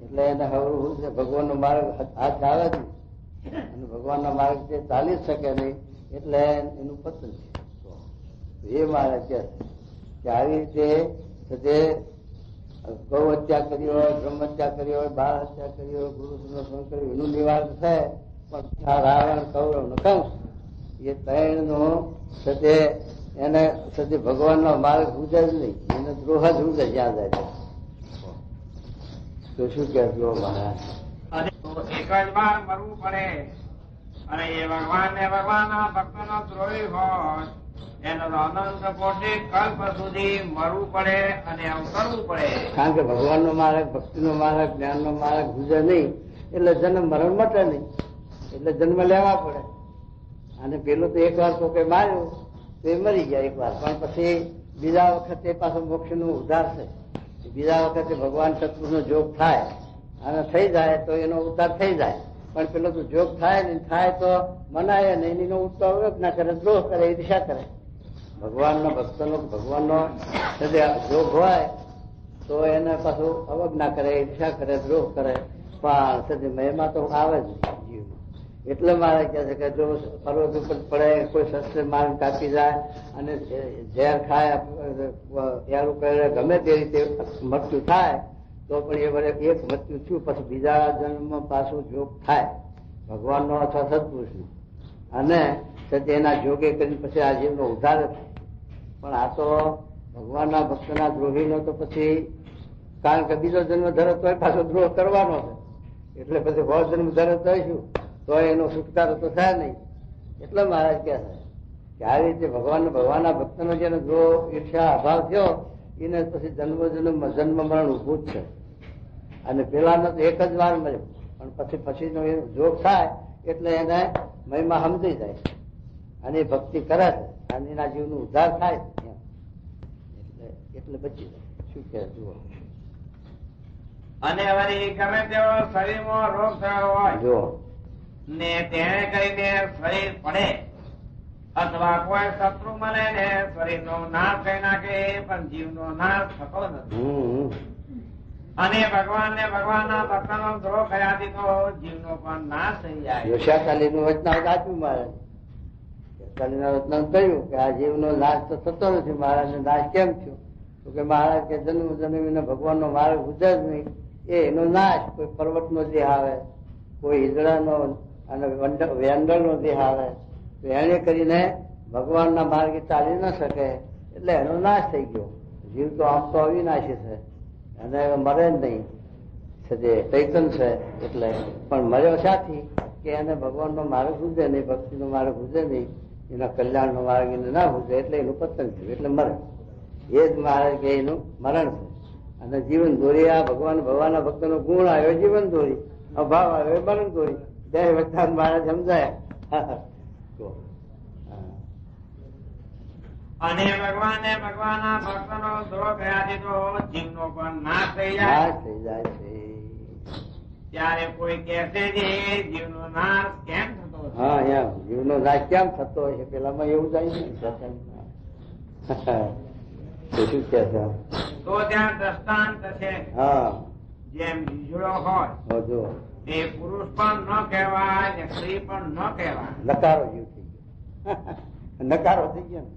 એટલે એને હવે ભગવાનનો માર્ગ હાથ આવે જ નહીં અને ભગવાનના માર્ગ તે ચાલી જ શકે નહીં, એટલે એનું પતન છે. એ મારે કે આવી રીતે જે ગૌ હત્યા કરી હોય, બ્રહ્મ હત્યા કરી હોય, બાળ હત્યા કરી હોય, ગુરુ સંરક્ષણ કર્યું, એનું નિવારણ થાય. પણ રાવણ, કૌરવ ને કંસ એ ત્રણનો સદે એને સદે ભગવાનનો માર્ગ હુજે જ નહીં, એને દ્રોહ જ હુજે જ્યાં જાય. તો શું કહેજો મહારાજ? એક જ વાર મરવું પડે અને એ ભગવાનને ભગવાનના ભક્તનો દ્રોહી હોય એનો અનંત કોટી કલ્પ સુધી મરવું પડે અને અવતરવું પડે. કારણ કે ભગવાનનો માર્ગ, ભક્તિનો માર્ગ, જ્ઞાનનો માર્ગ ગુજરે નહીં એટલે જન્મ મરણ મટે નહીં, એટલે જન્મ લેવા પડે. અને પેલું તો એક વાર તો કઈ માર્યું તો એ મરી ગયા એક વાર, પણ પછી બીજા વખતે પાછો મોક્ષનો ઉદ્ધાર છે. બીજા વખતે ભગવાન સત્પુરુષનો જોગ થાય અને થઈ જાય તો એનો ઉદ્ધાર થઈ જાય. પણ પેલો તો જોગ થાય ને થાય તો મનાય નહીં, એનો ઉત્તર ના કરે, દ્રોહ કરે, ઈર્ષા કરે. ભગવાનનો ભક્તનો ભગવાનનો જોગ હોય તો એને પાછું અવજ્ઞા કરે, ઈર્ષા કરે, દ્રોહ કરે, પણ સદી મહિમા તો આવે જ જીવમાં. એટલે મારે કહે છે કે જો પર્વત ઉપર પડે, કોઈ શસ્ત્ર માર કાપી જાય અને ઝેર ખાય, યારું કરે, ગમે તે રીતે મૃત્યુ થાય તો પણ એ વડે એક મૃત્યુ થયું પછી બીજા જન્મ પાછું જોગ થાય ભગવાનનો અથવા સત્પુરુષનો, અને એના જોગે કરી પછી આ જીવનો ઉદ્ધાર થાય. પણ આ તો ભગવાનના ભક્તના દ્રોહીનો તો પછી, કારણ કે બીજો જન્મ ધરત હોય પાછો દ્રોહ કરવાનો છે, એટલે પછી બહુ જન્મ ધરત હોઈશું તો એનો છુટકારો તો થાય નહીં. એટલે મહારાજ કહે છે કે આ રીતે ભગવાનના ભક્તનો જેનો દ્રોહ, ઈર્ષા, અભાવ થયો એને પછી જન્મ મરણ ઉભું જ છે. અને પેલાનો તો એક જ વાર મળ્યો, પણ પછીનો એ જોગ થાય એટલે એને મહિમા સમજી જાય અને ભક્તિ કરે છે અને એના જીવનો ઉદ્ધાર થાય એટલે બચી જાય. શું કહે જુઓ? અને વળી ગમે તેવો શરીરમાં રોગ થયો હોય જો ને તેને કરીને શરીર પડે અથવા કોઈ શત્રુ મળે ને શરીરનો નાશ કરી નાખે પણ જીવનો નાશ થતો નથી. અને ભગવાનને ભગવાનના ભક્તનો દ્રોહ કર્યાથી તો જીવનો પણ નાશ થઈ જાય. યોશાકાલીનું વચનામૃત આપ્યું મહારાજ. યોશાકાલીના વચનામૃત કહ્યું કે આ જીવનો નાશ તો થતો નથી. મહારાજનો નાશ કેમ થયો? તો કે મહારાજ કે જન્મ જન્મીને ભગવાનનો માર્ગ ગુજર જ નહીં, એનો નાશ. કોઈ પર્વતનો દેહ આવે, કોઈ હિજડાનો અને વેંડળનો દેહ આવે તો એને કરીને ભગવાનના માર્ગે ચાલી ન શકે, એટલે એનો નાશ થઈ ગયો. જીવ તો આમ તો અવિનાશી છે અને મરે જ નહીં, ચૈતન છે. એટલે પણ મર્યો સાથી કે એને ભગવાનનો માર્ગ ગુજરે નહીં, ભક્તિનો માર્ગ ગુજરે નહીં, એના કલ્યાણનો માર્ગ એને ના ગુજરે એટલે એનું પતન થયું, એટલે મરે. એ જ મહારાજ કે એનું મરણ છે. અને જીવન દોરી આ ભગવાનના ભક્તનો ગુણ આવ્યો જીવન દોરી, અભાવ આવ્યો મરણ દોરી. બે વચન મહારાજ સમજાયા. અને ભગવાનને ભગવાનના ભક્તનો દ્રોહ કર્યાથી તો જીવનો પણ નાશ થઈ જાય છે. ત્યારે કોઈ કહેશે કે જીવનો નાશ કેમ થતો? હા, એમ જીવનો નાશ કેમ થતો હોય છે? પેલામાં એવું જાય ને શું કે છે? તો ત્યાં દ્રષ્ટાંત છે. હા, જેમ વીજળો હોય જો એ પુરુષ પણ ન કહેવાય ને સ્ત્રી પણ ન કહેવાય, નકારો જીવ થઈ ગયો. નકારો થઈ ગયો ને.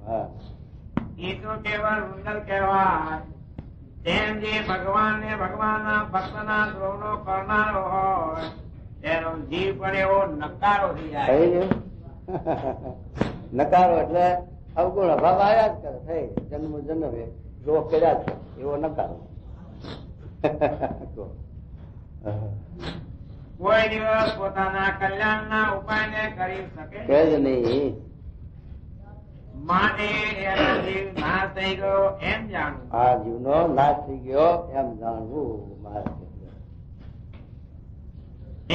હા, એ તો કેવળ વૃંદલ કહેવાય. તેમ જે ભગવાનને ભગવાનના ભક્તના દ્રોહનો કરનારો હોય એનો જીવ પણ એવો નકારો થઈ જાય. થઈ ગયો. નકારો એટલે અવગુણ અભાવ આવ્યા જ કરે. થઈ જન્મ જન્મે દ્રોહ કર્યા છે એવો નકારો. કોઈ દિવસ પોતાના કલ્યાણના ઉપાયને કરી શકે જ નહીં. માટે એનો જીવ નાશ થઈ ગયો એમ જાણવું. આ જીવનો નાશ થઈ ગયો એમ જાણવું.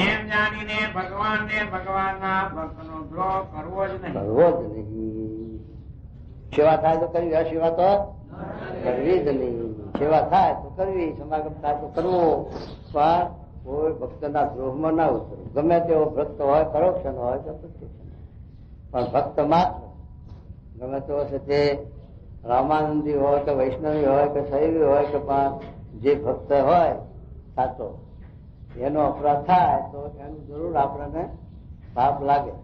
એમ જાણીને ભગવાનને ભગવાનના ભક્તનો દ્રોહ કરવો જ નહીં. કરવો જ નહીં. સેવા થાય તો કરવી, અસેવા તો કરવી જ નહીં. સેવા થાય તો કરવી, સમાગમ થાય તો કરવો, પણ કોઈ ભક્તના દ્રોહમાં ના ઉતરવું. ગમે તેવો ભક્ત હોય, પરોક્ષ હોય કે પ્રત્યક્ષ, પણ ભક્ત માત્ર ગમે તેવો છે તે રામાનંદી હોય કે વૈષ્ણવી હોય કે શૈવી હોય કે પણ જે ભક્ત હોય સાચો, એનો અપરાધ થાય તો એનું જરૂર આપણને પાપ લાગે.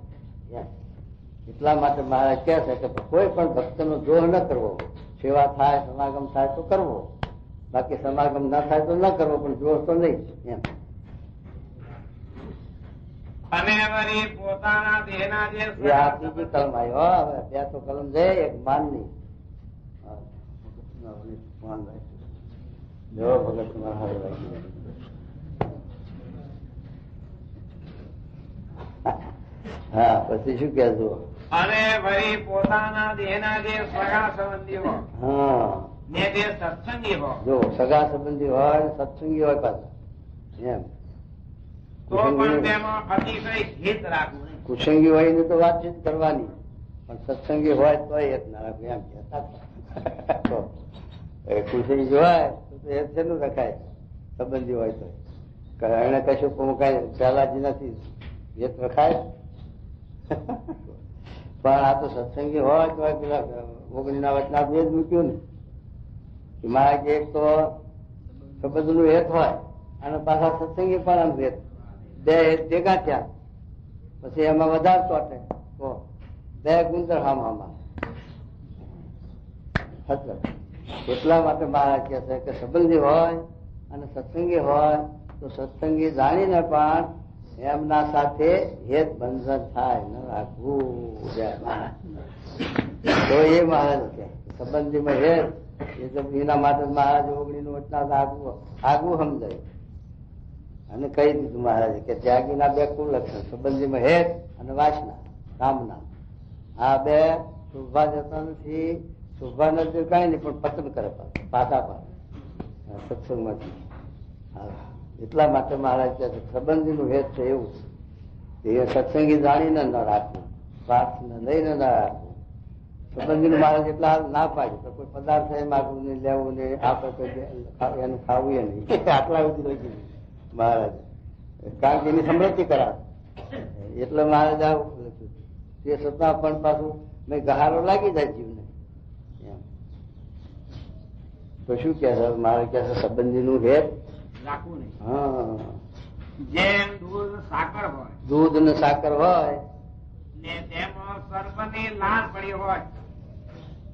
એટલા માટે મહારાજ કહે છે કે કોઈ પણ ભક્તનો દ્રોહ ન કરવો. સેવા થાય, સમાગમ થાય તો કરવો, બાકી સમાગમ ના થાય તો ન કરવો, પણ દ્રોહ તો નહીં એમ. અને વળી પોતાના દેહના જે આ ત્રીજી કલમ આવ્યો. હવે બે તો કલમ છે, એક માનની. જો ભગત હા, પછી શું કહેજો? અને વળી પોતાના દેહના જે સગા સંબંધી હોય હા, ને જે સત્સંગી હોય, જો સગા સંબંધી હોય, સત્સંગી હોય પાછા એમ. તો પણ તેમાં અતિશય હિત રાખવું નહીં. કુસંગી હોય ને તો વાતચીત કરવાની, પણ સત્સંગી હોય તો હિત ના રાખવું એમ કહેતા. કુસંગી હોય તો હિત શેનું રખાય? સંબંધી હોય તો એને કશું કઈ પહેલાજી નથી, હિત રખાય. પણ આ તો સત્સંગી હોય તો પેલા ઓગણીના વચના જ મૂક્યું ને કે મારા એક તો સંબંધ નું હેત હોય અને પાછા સત્સંગી પણ આમ હેત, બે હેત ભેગા થયા પછી એમાં વધારે ચોટે તો બે ગુંદર હામાં. એટલા માટે મહારાજ કહે છે કે સંબંધી હોય અને સત્સંગી હોય તો સત્સંગી જાણીને પણ એમના સાથે હેત બંધન થાય ન રાખવું. તો એ મહારાજ કે સંબંધીમાં હેત એ તો એના માટે મહારાજ 19 વચના આગવું સમજાય અને કહી દીધું મહારાજે કે ત્યાગીના બે કુલ લક્ષણ, સંબંધીમાં હેત અને વાસના કામના. આ બે શુભા જતા નથી. શુભા નથી કઈ નહીં, પણ પતન કરે પાછા સત્સંગમાંથી. એટલા માટે મહારાજ કહે છે સંબંધીનું હેત છે એવું એ સત્સંગી જાણીને ન રાખવું, સ્વાર્થને લઈને ન રાખવું. સંબંધીનું મહારાજ એટલા ના પાડ્યું તો કોઈ પદાર્થ એ માગવું નહીં, લેવું નહીં, આપણે એનું ખાવું એ નહીં. આટલા સુધી લઈ ગયું મહારાજ, કારણ કે એની સમૃદ્ધિ કરાવે. એટલે મહારાજ આવું લખ્યું. તે છતાં પણ પાછું મેં ગહારો લાગી જાય જીવને એમ. તો શું કે છે મહારાજ કહે છે સંબંધીનું હેત રાખવું નહીં. હા, જેમ દૂધ સાકર હોય, દૂધ ને સાકર હોય ને તેમાં સર્પની લાળ પડી હોય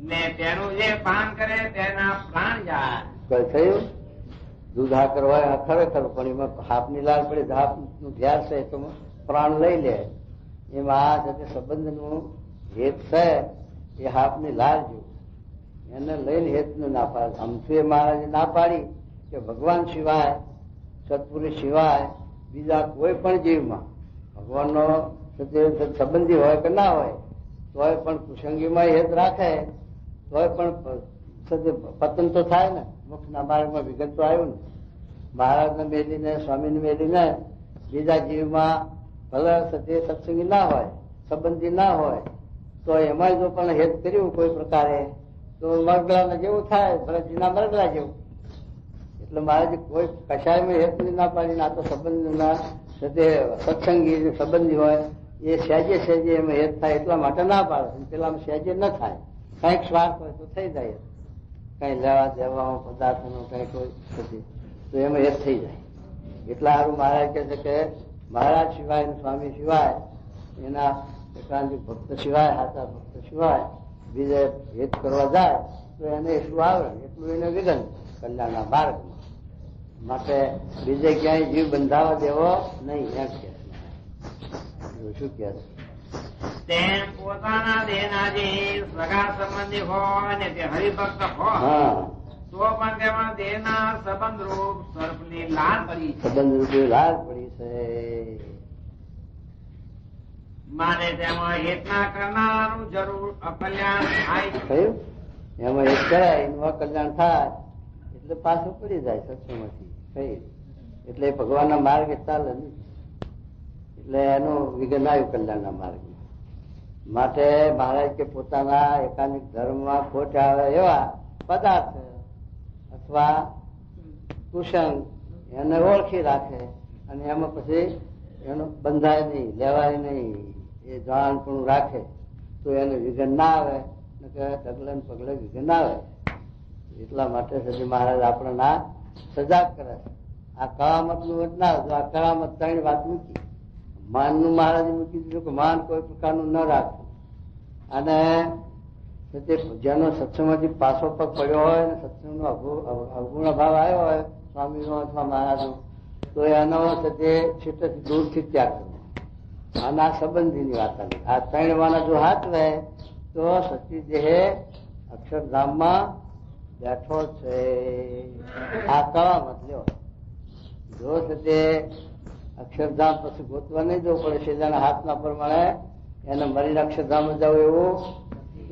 ને તેનું જે પાન કરે તેના પ્રાણ જાય. કઈ થયું? દૂધ સાકર હોય ખરેખર, પણ એમાં હાપની લાળ પડી, હાપ નું ધ્યાન છે તો પ્રાણ લઈ લે. એમાં આ સાથે સંબંધનું હેત છે એ હાપની લાળ જેવું, એને લઈને હેત નું ના પાડે. આમથી એ મહારાજે ના પાડી કે ભગવાન સિવાય, સત્પુરુષ સિવાય બીજા કોઈ પણ જીવમાં ભગવાનનો સંબંધી હોય કે ના હોય તોય પણ કુસંગીમાં હેત રાખે તોય પણ પતન તો થાય ને. મોક્ષના માર્ગમાં વિગત તો આવ્યું ને. મહારાજને મેલીને, સ્વામીને મેલીને બીજા જીવમાં ભલે સત્સંગી ના હોય, સંબંધી ના હોય તો એમાં જો પણ હેત કર્યું કોઈ પ્રકારે તો મરગલાને જેવું થાય, ભરતજીના મરગલા જેવું. એટલે મહારાજ કોઈ કશાયમાં હેત ના પાડીને આ તો સંબંધના સત્સંગી સંબંધી હોય એ સહેજે સહેજે એમાં હેત થાય એટલા માટે ના પાડે. પેલામાં સહેજે ન થાય, કઈક સ્વાર્થ હોય તો થઈ જાય, કઈ લેવા દેવામાં પદાર્થનો કઈક હોય તો એમાં હેત થઈ જાય. એટલા સારું મહારાજ કહે છે કે મહારાજ સિવાય, સ્વામી સિવાય, એના એકાંતિક ભક્ત સિવાય, સાચા ભક્ત સિવાય બીજે હેત કરવા જાય તો એને એટલું આવે, એટલું એને વિઘન કલ્યાણના માર્ગમાં. માટે બીજે ક્યાંય જીવ બંધાવા દેવો નહીં એમ કે શું કે તેમ પોતાના દેહના જે સગા સંબંધી હોય ને તે હરિભક્ત હોય હા, તો પણ તેમાં દેહના સંબંધ રૂપ સર્પની લાળ પડી છે. સંબંધ રૂપી લાળ પડી છે. માટે તેમાં હેતના કરનારનું જરૂર અકલ્યાણ થાય છે. થયું? એમાં એક કરાય એનું અકલ્યાણ થાય એટલે પાછું પડી જાય સત્સંગમાંથી. એટલે ભગવાનના માર્ગે ચાલે નહીં, એટલે એનું વિઘન આવ્યું કલ્યાણના માર્ગમાં. માટે મહારાજ કે પોતાના એકાંતિક ધર્મમાં ખોટ આવે એવા પદાર્થ અથવા કુસંગ એને ઓળખી રાખે અને એમાં પછી એનો બંધાય નહીં, લેવાય નહીં, એ જાણપણું રાખે તો એને વિઘન ના આવે, ડગલે ને પગલે વિઘન ના આવે. એટલા માટે સજી મહારાજ આપણે ના સજાગ કરે. આ કળામત નું ના, આ કળામત 3 વાત મૂકી. માન નું મહારાજે મૂકી દીધું કે માન કોઈ પ્રકારનું ન રાખવું, અને જેનો સત્સંગમાંથી પાછો પગ પડ્યો હોય ને સત્સંગનો અવગુણ ભાવ આવ્યો હોય સ્વામીનો અથવા મહારાજનો, તો એનો છેટેથી દૂરથી ત્યાગ કરવો. અને આ સંબંધીની વાત આવી. આ 3 વાના જો હાથ રહે તો સચી દેહે અક્ષરધામમાં બેઠો છે. આ કળામત લ્યો. જો તે અક્ષરધામ પછી ગોતવા નહીં જવું પડે, સેજાના હાથના પ્રમાણે એને મરીને અક્ષરધામ જવું એવું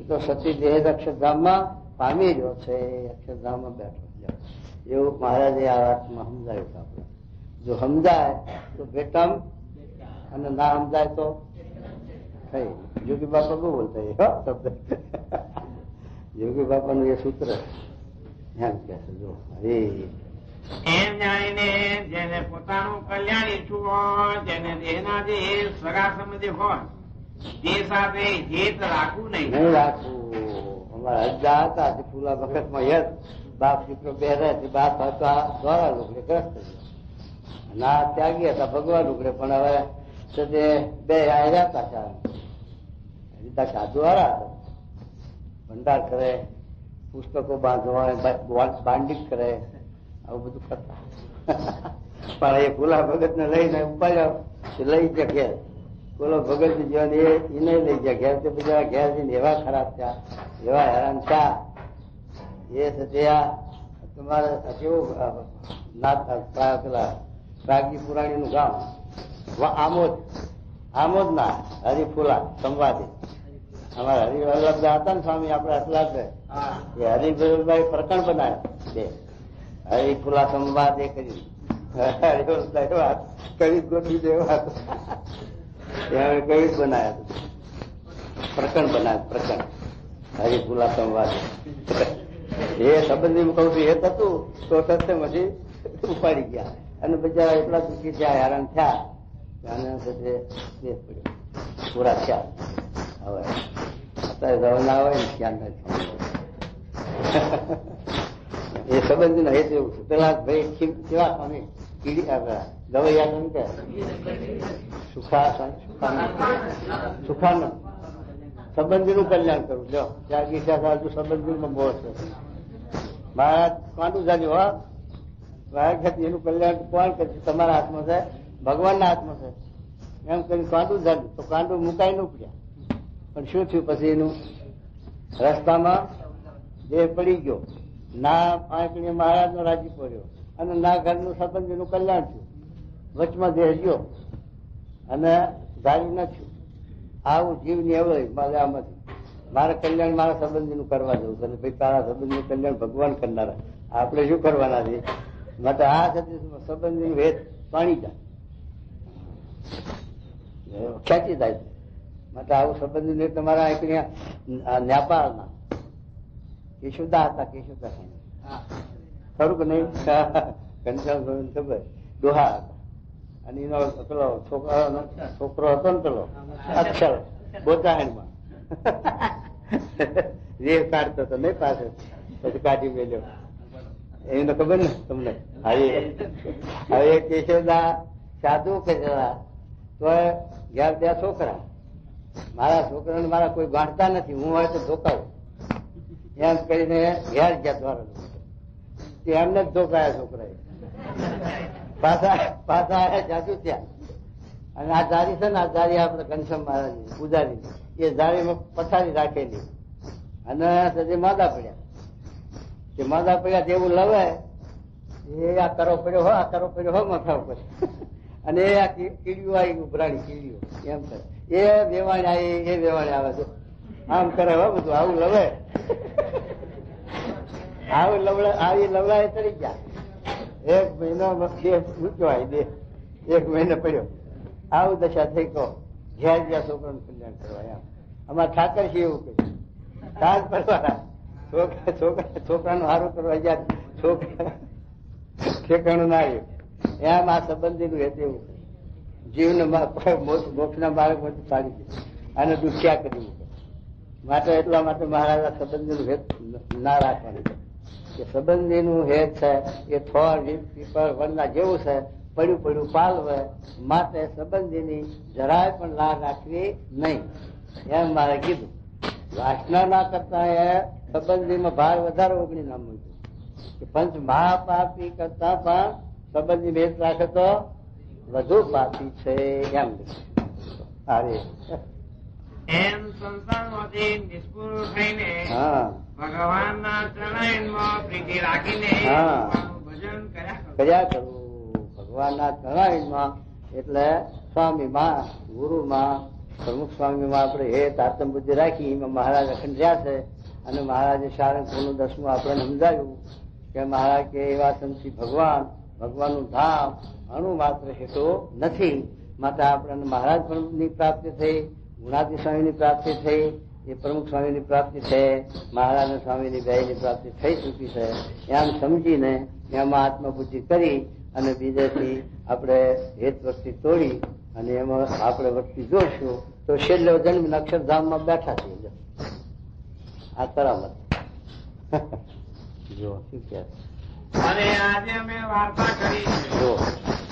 તો સતી દેહ અક્ષરધામમાં પામી રહ્યો છે, અક્ષરધામમાં બેઠો છે એવું મહારાજે આ વાતમાં સમજાવ્યું. આપણે જો સમજાય તો બેટમ, અને ના સમજાય તો થઈ. યોગી બાપા બહુ બોલતા શબ્દ, યોગી બાપાનું એ સૂત્ર એમ કે છે. જો એમ જાણીને જેને પોતાનું કલ્યાણ ઈચ્છવું હોય, જેને દેહના જે સગા સંબંધી હોય તે સાથે હેત રાખવું નહીં રાખવું. અમારા હજા હતા ફૂલા વખતમાં યદ બાપ દીકરો બે રહે, બાપ હતા દ્વારા લુગડે ગ્રસ્ત ના ત્યાગી હતા ભગવાન લુગડે, પણ હવે તે બે આવ્યા હતા રીતા સાધુ વાળા હતા. ભંડાર કરે, પુસ્તકો બાંધવા, બાંડિક કરે, આવું બધું કરતા. પણ એ ભૂલા ભગત ને લઈને ઉપાડ્યો, લઈ ગયા ઘેર. બોલો ભગત જીવન એને લઈ ગયા ઘેર. તે બધા ઘેર જઈને એવા ખરાબ થયા, એવા હેરાન થયા. એ સત્યા તમારે કેવું પેલા પ્રાગજી પુરાણી નું ગામ આમોદ ના હરિફુલા સંવાદી. અમારા હરિવલ્લભભાઈ હતા ને સ્વામી, આપડે આટલા જ એ હરિવલ્લભભાઈ પ્રકરણ બનાવ્યા બે. હરિફુલા સંવાદ એ કરી હરિવલ્લભભાઈ વાત કવિ ગોઠવી દે વાત કવિ બનાવ્યા, પ્રકરણ બનાવ્યા. પ્રકરણ હરિફુલા સંવાદ એ સંબંધી કહું છું એ થતું તો સત્યમાંથી ઉપાડી ગયા, અને બધા એટલા દુઃખી થયા, હેરાન થયા, પૂરા થયા. હવે અત્યારે રવના હોય ને ક્યાં નથી. એ સંબંધી નો હેતુ એવું છે. પેલા ભાઈ કેવા સ્વામી કીડી ગવૈયા કે સુખાનંદ સંબંધી નું કલ્યાણ કરવું. જો ત્યાં ગીતા સાધુ સંબંધી નો મોહ છે. મહારાજ કાંડું જાજુ હા મહારાજ એનું કલ્યાણ કોણ કરશે? તમારા હાથમાં છે, ભગવાનના હાથમાં છે. એમ કરી કાંડું જાજુ તો કાંડું મુકાઈ ન ઉપડ્યા. પણ શું થયું પછી? એનું રસ્તામાં દેહ પડી ગયો, ના આંકડી મહારાજ નો રાજી પડ્યો, અને ના ઘરનું સંબંધીનું કલ્યાણ થયું. વચમાં દેહ ગયો અને ધાર્યું ન થયું. આવું જીવની એવડે આમાંથી મારે કલ્યાણ મારા સંબંધીનું કરવા જવું છે. ભાઈ તારા સંબંધીનું કલ્યાણ ભગવાન કરનારા, આપણે શું કરવાના છે? માટે આ સંબંધીનું વેદ પાણી જાય, ખેંચી જાય છે. માટે આવું સંબંધી તમારા એક નેપાળના કેશુદા હતા, કેશુદા ખરું કે નહીં? ઘનશ્યામ ખબર ડોહા હતા, અને એનો પેલો છોકરો હતો ને પેલો અક્ષર બોચાહેણમાં રેહ કાઢતો હતો નહીં પાસે, પછી કાઢી મેલ્યો. એને ખબર ને તમને? હવે કેશવદા સાધુ કહેલા તો ઘેર બે છોકરા, મારા છોકરાને મારા કોઈ ગાંઠતા નથી, હું હોય તો ધોકાવું એમ કરીને ઘેર ગયા દ્વારા એમને જ ધોકાયા છોકરાએ. પાછા આયા જાજુ ત્યાં. અને આ જારી છે ને, આ જારી આપડે ઘનશ્યામ મહારાજ પૂજારી, એ જારીમાં પથારી રાખેલી, અને સજી માદા પડ્યા. તે માદા પડ્યા તેવું લવે એ આ કરો પડ્યો હો, આ કરો પડ્યો હો માથા ઉપર, અને એ આ કીડીઓ આવી ઉભરાણી કીડીઓ એમ કરે. એ વેવાણી આવી, એ વેવાણી આવે છે, આમ કરે હો બધું. આવું લવે, આવું આવી લવડાએ ચડી ગયા. 1 મહિનો દેહ ઊંચો આવી, દેહ 1 મહિનો પડ્યો. આવું દશા થઈ કહો ઘેર ગયા છોકરાનું કલ્યાણ કરવા. એમ અમારા ઠાકર છે એવું કહ્યું, સાજ પડવાના છોકરાનું સારું કરવા ગયા, છોકરા ઠેકાણું ના આવ્યું. એમ આ સંબંધીનું હેત એવું જીવને મોક્ષના માર્ગમાંથી પાડી દે અને દુખ્યા કરી મૂકે. માટે એટલા માટે મહારાજ આ સંબંધીનું હેત ના રાખવાનું કે સંબંધીનું હેત છે એ થોર પીપળ વનના જેવું છે, પડ્યું પડ્યું પાલવે. માટે સંબંધીની જરાય પણ ના રાખવી નહીં એમ મારે કીધું. વાસના ના કરતા એ સંબંધીમાં ભાર વધારે ઓગણી નામ મૂક્યું કે પંચ મહાપાપી કરતા પણ સંબંધી ભેદ રાખે તો વધુ પાપી છે એમ. અરે એમ સંસારમાંથી નિષ્ફળ થઈને હા ભગવાનના ચરણમાં પ્રીતિ રાખીને હા. ભજન કર્યા કરવું ભગવાનના ચરણાઈમાં. એટલે સ્વામીમાં, ગુરુમાં, પ્રમુખ સ્વામીમાં આપણે હેત આત્મ બુદ્ધિ રાખી એમાં મહારાજ અખંડ રહ્યા છે. અને મહારાજે સારંગપુરનું 10મું આપણને સમજાવ્યું કે મહારાજ કે એવા સંતથી ભગવાનનું ધામ અણુ માત્ર હેઠું નથી. માટે આપણને મહારાજ ની પ્રાપ્તિ થઈ, ગુણાતી સ્વામીની પ્રાપ્તિ થઈ, એ પ્રમુખ સ્વામીની પ્રાપ્તિ છે, મહારાજ સ્વામીની બેની પ્રાપ્તિ થઈ ચૂકી છે. એમ સમજીને એમાં આત્મબુદ્ધિ કરી અને બીજેથી આપણે હેત વસ્તી તોડી અને એમાં આપણે વસ્તી જોડશું તો છેલ્લો જન્મ અક્ષરધામમાં બેઠા છીએ. આ કરામત જો શું કે અને આજે અમે વાર્તા કરી જો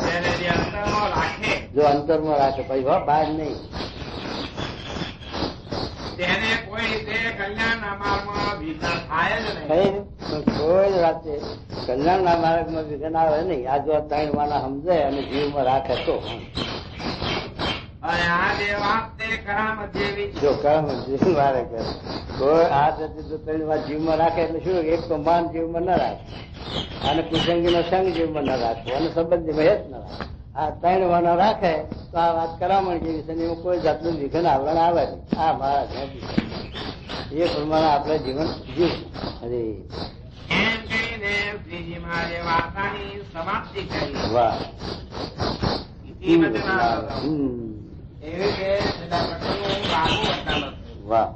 તેને જે અંતરમાં રાખે, જો અંતરમાં રાખે પછી બહાર નહીં. તેને કોઈ રીતે કલ્યાણના માર્ગમાં વિઘ્ન થાય જ નહીં. થઈ કોઈ રાતે કલ્યાણના માર્ગમાં વિઘ્ન આવે નહીં. આ જો 3 વાના સમજે અને જીવમાં રાખે તો. અને આ જે વાત તે કરામત જેવી છે. જો કર્મ જીવ મારે કરે કોઈ આ રીતે જો 3 વાર જીવમાં રાખે એટલે શું? એક તો માન જીવમાં ન રાખે, અને કુસંગીનો સંગ જીવમાં ન રાખવો, અને સંબંધીમાં હેત ન રાખે. આ 3 વાના રાખે તો આ વાત કરામણ જેવી છે. એમાં કોઈ જાતનું વિઘન આવરણ આવે નહીં. આ મારા એ પ્રમાણે આપણે જીવન જીવ. અરે એમ કરીને શ્રીજી મહારાજે વાર્તાની સમાપ્તિ કરી. વાહ એ બધાના એવી કે વાર્તા વાહ